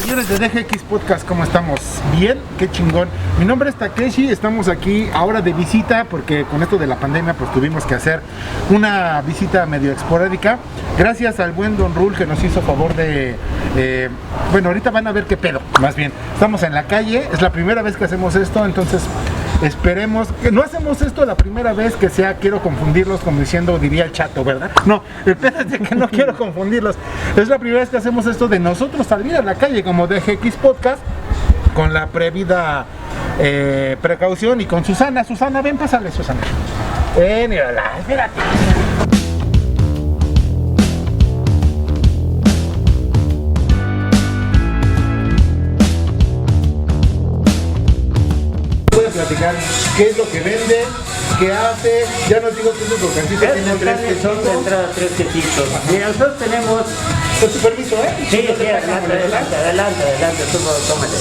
Señores de DGX Podcast, ¿cómo estamos? ¿Bien? ¡Qué chingón! Mi nombre es Takeshi, estamos aquí ahora de visita porque con esto de la pandemia pues tuvimos que hacer una visita medio esporádica. Gracias al buen Don Rul que nos hizo favor de... bueno, ahorita van a ver qué pedo, más bien. Estamos en la calle, es la primera vez que hacemos esto, entonces... Esperemos que no hacemos esto la primera vez que sea quiero confundirlos como diciendo diría el chato, ¿verdad? No, espérate que no quiero confundirlos. Es la primera vez que hacemos esto de nosotros salir a la calle como DGX Podcast con la previda precaución y con Susana. Susana, ven, pásale, Susana. Mírala, espérate. Platicar qué es lo que vende, qué hace, ya nos digo que es el volcancito, tiene tres quesitos. De entrada, tres quesitos. Mira, nosotros tenemos... Con su permiso, ¿eh? Sí, adelante, tú tómate.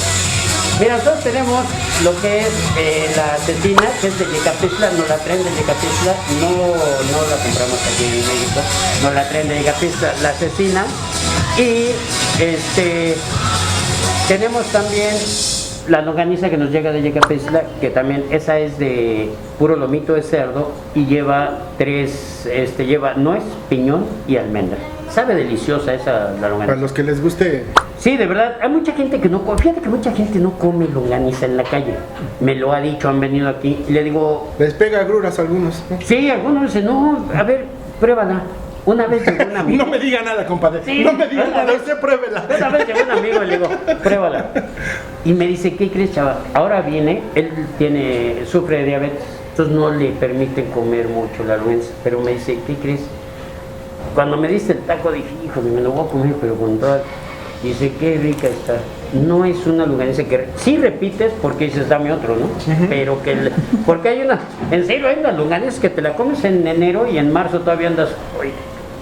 Mira, nosotros tenemos lo que es la cecina, que es de Yecapixtla, nos la traen de Yecapixtla, no la compramos aquí en México, nos la traen de Yecapixtla, la cecina, y tenemos también la longaniza que nos llega de Yecapixtla, que también esa es de puro lomito de cerdo y lleva lleva nuez, piñón y almendra. Sabe deliciosa esa la longaniza. Para los que les guste. Sí, de verdad, hay mucha gente que no come, fíjate que mucha gente no come longaniza en la calle. Me lo ha dicho, han venido aquí y le digo... Les pega agruras a algunos, ¿no? Sí, algunos dicen, no, a ver, pruébala. Una vez llegó un amigo. No me diga nada, compadre. Sí, no me diga nada, usted pruébela. Una vez llegó un amigo y le digo, pruébala. Y me dice, ¿qué crees, chaval? Ahora viene, él sufre de diabetes, entonces no le permiten comer mucho la longaniza. Pero me dice, ¿qué crees? Cuando me diste el taco dije, híjole, me lo voy a comer, pero con toda... Dice, qué rica está. No es una longaniza que... Sí repites porque dices, dame otro, ¿no? Pero que... Porque hay una... En serio, hay unas longanizas que te la comes en enero y en marzo todavía andas... Oye,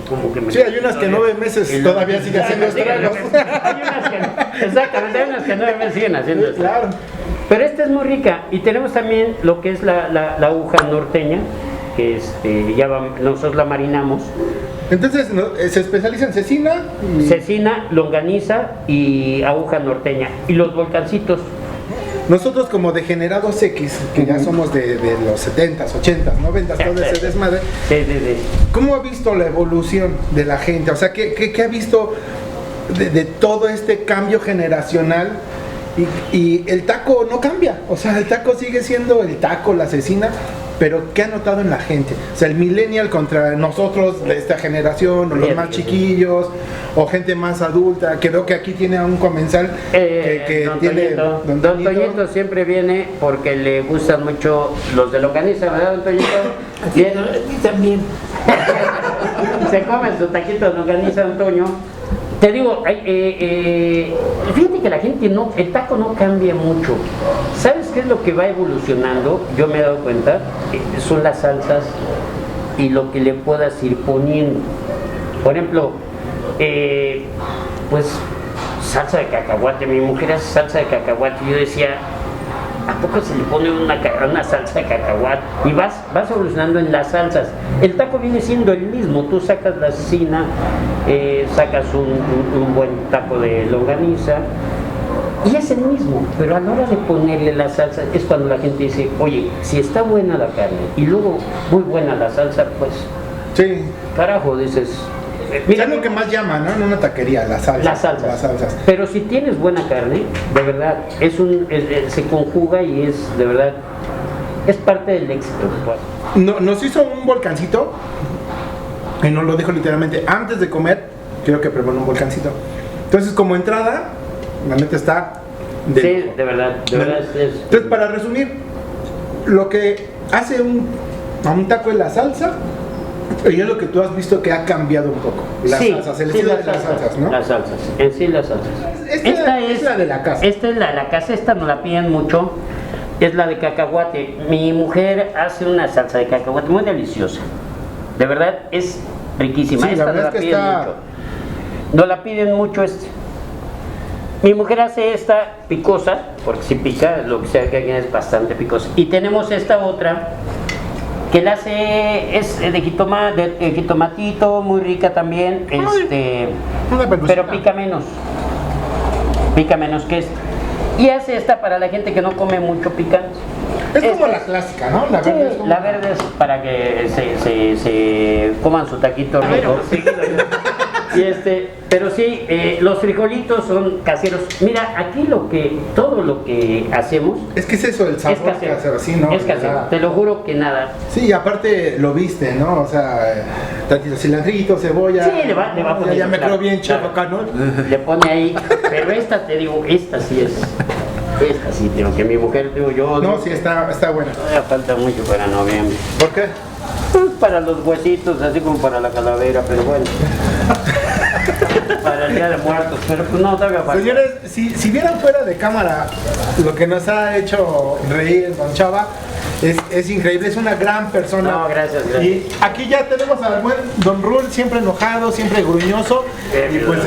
como que sí, hay unas que 9 meses todavía siguen haciendo estragos. Hay unas que... Exactamente, hay unas que 9 meses siguen haciendo estragos. Claro. Pero esta es muy rica. Y tenemos también lo que es la aguja norteña, que nosotros la marinamos. Entonces se especializa en cecina Cecina, longaniza y aguja norteña. Y los volcancitos. Nosotros como degenerados X, que ya somos de los 70s, 80s, 90s, todo ese desmadre, Sí. ¿cómo ha visto la evolución de la gente? O sea, ¿qué ha visto de todo este cambio generacional? Y el taco no cambia, o sea, el taco sigue siendo el taco, la cecina, pero ¿qué ha notado en la gente? O sea, el millennial contra nosotros de esta generación, o los más chiquillos, o gente más adulta. Creo que aquí tiene a un comensal que Don tiene... Toñito. Don Toñito siempre viene porque le gustan mucho los de longaniza, ¿verdad, Don Toñito? Aquí también. Se come su taquito de longaniza, Don Toño. Te digo, fíjate que la gente el taco no cambia mucho. ¿Sabes qué es lo que va evolucionando? Yo me he dado cuenta, son las salsas y lo que le puedas ir poniendo. Por ejemplo, pues salsa de cacahuate. Mi mujer hace salsa de cacahuate y yo decía, ¿a poco se le pone una salsa de cacahuate? Y vas evolucionando en las salsas. El taco viene siendo el mismo. Tú sacas la cecina, sacas un buen taco de longaniza y es el mismo. Pero a la hora de ponerle la salsa es cuando la gente dice, oye, si está buena la carne y luego muy buena la salsa, pues Sí. carajo, dices... Mira, es lo que más llama, ¿no? En una taquería, las salsas. Las salsas. Pero si tienes buena carne, de verdad, se conjuga y es, de verdad, es parte del éxito. Nos hizo un volcancito, y nos lo dijo literalmente, antes de comer, quiero que prueben un volcancito. Entonces, como entrada, la neta está... Sí, de verdad, Entonces, para resumir, lo que hace a un taco es la salsa, y es lo que tú has visto que ha cambiado un poco. Las salsas, el estilo de las salsas, ¿no? Las salsas, en sí las salsas. Esta es la de la casa. Esta es la de la casa, esta nos la piden mucho, es la de cacahuate. Mi mujer hace una salsa de cacahuate muy deliciosa. De verdad, es riquísima. Sí, esta la verdad nos la es que piden mucho. Nos la piden mucho Mi mujer hace esta picosa, porque si pica, lo que sea que alguien es bastante picosa. Y tenemos esta otra que la hace, es de jitomatito, muy rica también, pero pica menos. pica menos que esta. Y hace esta para la gente que no come mucho picante. Es como Esta la clásica, ¿no? La Sí, verde es como... la verde es para que se coman su taquito rico. Pero sí, los frijolitos son caseros. Mira, aquí todo lo que hacemos Es que es eso, el sabor es casero. casero, sí, ¿no? Es casero, te lo juro que nada. Sí, y aparte lo viste, ¿no? O sea, tantito cilantrito, cebolla. Sí, le va a poner. Ya me claro, creo bien chavo acá, ¿no? Le pone ahí, pero esta te digo, esta sí es. Esta sí, tengo que mi mujer, digo yo. No, sí, está buena. Todavía falta mucho para noviembre. ¿Por qué? Pues para los huesitos, así como para la calavera, pero bueno. Para el Día de Muertos, pero pues no, todavía falta. Señores, si vieran fuera de cámara lo que nos ha hecho reír Don Chava, es increíble, es una gran persona. No, gracias. Y aquí ya tenemos al buen Don Rul, siempre enojado, siempre gruñoso. Y pues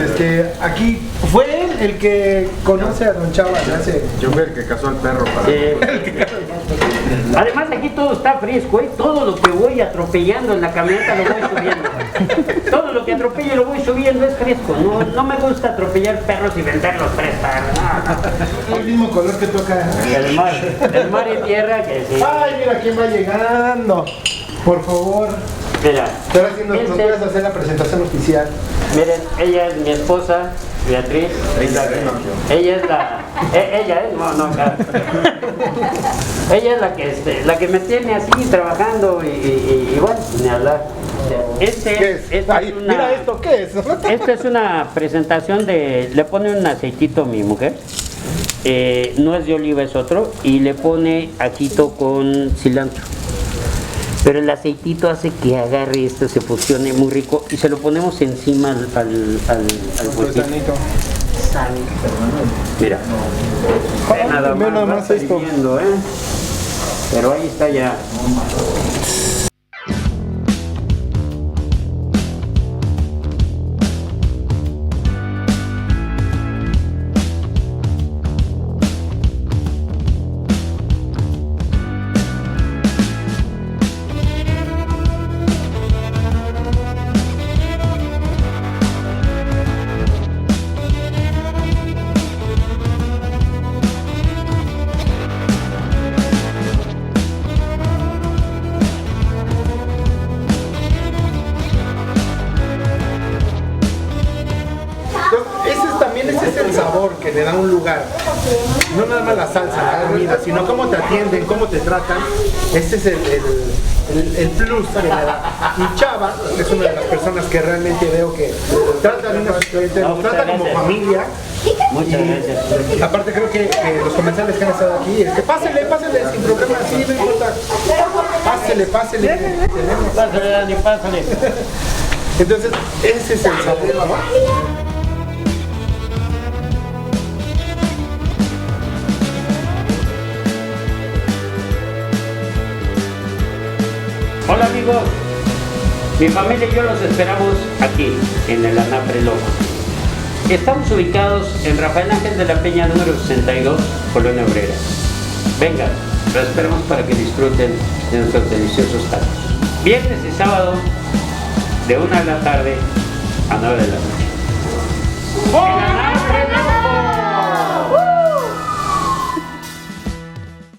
aquí fue él el que conoce a Don Chava desde hace... Yo fui el que cazó al perro para... Sí. Además aquí todo está fresco, ¿eh? Todo lo que voy atropellando en la camioneta lo voy subiendo. Todo lo que atropello lo voy subiendo es fresco. No me gusta atropellar perros y venderlos frescos. No. El mismo color que toca. El mar y tierra que sí. Ay, mira quién va llegando. Por favor. Mira, Ahora sí nos puedes hacer la presentación oficial. miren, ella es mi esposa, Beatriz. Ella es la... ella es... No, claro. Ella es la que me tiene así trabajando y bueno, ni hablar. ¿Qué es? Ahí, mira esto, ¿qué es? Esta es una presentación le pone un aceitito a mi mujer. No es de oliva, es otro. Y le pone ajito con cilantro. Pero el aceitito hace que agarre esto, se fusione muy rico. Y se lo ponemos encima al huesito. Mira. Ve nada más, va esto. hirviendo, ¿eh? Pero ahí está ya. Ese es el sabor que le da un lugar. No nada más la salsa, la comida, sino cómo te atienden, cómo te tratan. Ese es el plus que le da. Y Chava es una de las personas que realmente veo que trata bien a sus clientes, los trata como familia. Muchas gracias. Aparte creo que los comensales que han estado aquí, pásele sin problema, sí, no importa. Pásele. Pásale, Dani, pásale. Entonces, ese es el sabor, ¿no? Hola amigos, mi familia y yo los esperamos aquí, en el Anafre Loco. Estamos ubicados en Rafael Ángel de la Peña número 62, Colonia Obrera. Vengan, los esperamos para que disfruten de nuestros deliciosos tacos. Viernes y sábado, de 1 de la tarde a 9 de la noche.